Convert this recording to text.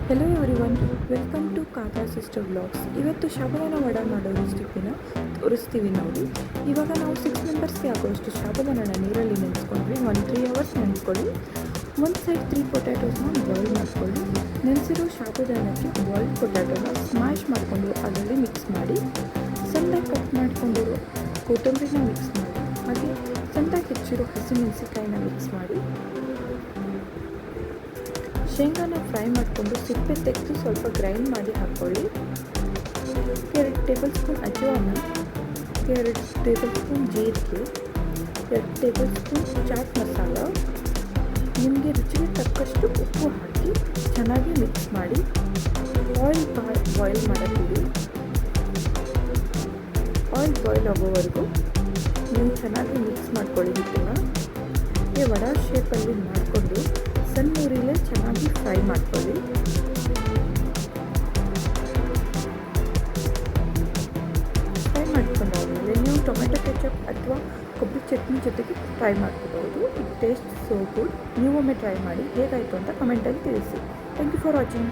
Hello everyone, welcome to ಕಾಕಾ sister vlogs. ಇವತ್ತು ಸಾಬುದಾನ ವಡ ಮಾಡೋ ರೆಸಿಪಿನ ತೋರಿಸ್ತೀವಿ ನೋಡಿ. ಇವಾಗ ನಾವು 6 ಮೆಂಬರ್ಸ್ಗೆ ಆಗೋಷ್ಟು ಸಾಬುದಾನನ ನೀರಲ್ಲಿ ನೆನೆಸ್ಕೊಂಡ್ವಿ. 3 ಅವರ್ಸ್ ನೆನೆಸ್ಕೊಳ್ಳಿ. ಒಂದು ಸೈಡ್ 3 ಪೊಟ್ಯಾಟೋಸ್ನ ಬಾಯ್ಲ್ ಮಾಡ್ಕೊಳ್ಳಿ. ನೆನೆಸಿರೋ ಸಾಬುದಾನಕ್ಕೆ ಬಾಯ್ಲ್ಡ್ ಪೊಟ್ಯಾಟೋನ ಸ್ಮ್ಯಾಶ್ ಮಾಡಿಕೊಂಡು ಅದರಲ್ಲಿ ಮಿಕ್ಸ್ ಮಾಡಿ, ಸಣ್ಣದಾಗಿ ಕಟ್ ಮಾಡಿಕೊಂಡಿರೋ ಕೊತ್ತಂಬರಿನ ಮಿಕ್ಸ್ ಮಾಡಿ, ಹಾಗೆ ಸಣ್ಣದಾಗಿ ಹೆಚ್ಚಿರೋ ಹಸಿಮೆಣಸಿಕಾಯಿನ ಮಿಕ್ಸ್ ಮಾಡಿ, ಶೇಂಗಾನ ಫ್ರೈ ಮಾಡಿಕೊಂಡು ಸಿಪ್ಪೆ ತೆಗೆದು ಸ್ವಲ್ಪ ಗ್ರೈಂಡ್ ಮಾಡಿ ಹಾಕ್ಕೊಳ್ಳಿ. 2 ಟೇಬಲ್ ಸ್ಪೂನ್ ಅಜವಾನ, 2 ಟೇಬಲ್ ಸ್ಪೂನ್ ಜೀರಿಗೆ, 2 ಟೇಬಲ್ ಸ್ಪೂನ್ ಚಾಟ್ ಮಸಾಲ, ನಿಮಗೆ ರುಚಿಗೆ ತಕ್ಕಷ್ಟು ಉಪ್ಪು ಹಾಕಿ ಚೆನ್ನಾಗಿ ಮಿಕ್ಸ್ ಮಾಡಿ ಆಯಿಲ್ ಬಾಯ್ಲ್ ಮಾಡೋಕ್ಕಿಡಿ. ಆಯಿಲ್ ಬಾಯ್ಲ್ ಆಗೋವರೆಗೂ ನೀವು ಚೆನ್ನಾಗಿ ಮಿಕ್ಸ್ ಮಾಡ್ಕೊಳ್ಳಿ. ಹಿಟ್ಟನ್ನು ವಡ ಶೇಪಲ್ಲಿ ಮಾಡಿಕೊಂಡು ಸಣ್ಣ ಉರಿಲೇ ಚೆನ್ನಾಗಿ ಫ್ರೈ ಮಾಡ್ಕೊಳ್ಳಿ. ಫ್ರೈ ಮಾಡ್ಕೊಂಡಾದ್ಮೇಲೆ ನೀವು ಟೊಮೆಟೊ ಕೆಚಪ್ ಅಥವಾ ಕೊಬ್ಬರಿ ಚಟ್ನಿ ಜೊತೆಗೆ ಟ್ರೈ ಮಾಡ್ಕೋಬಹುದು. It taste so good. ನೀವು ಒಮ್ಮೆ ಟ್ರೈ ಮಾಡಿ ಹೇಗಾಯಿತು ಅಂತ ಕಮೆಂಟಲ್ಲಿ ತಿಳಿಸಿ. Thank you for watching.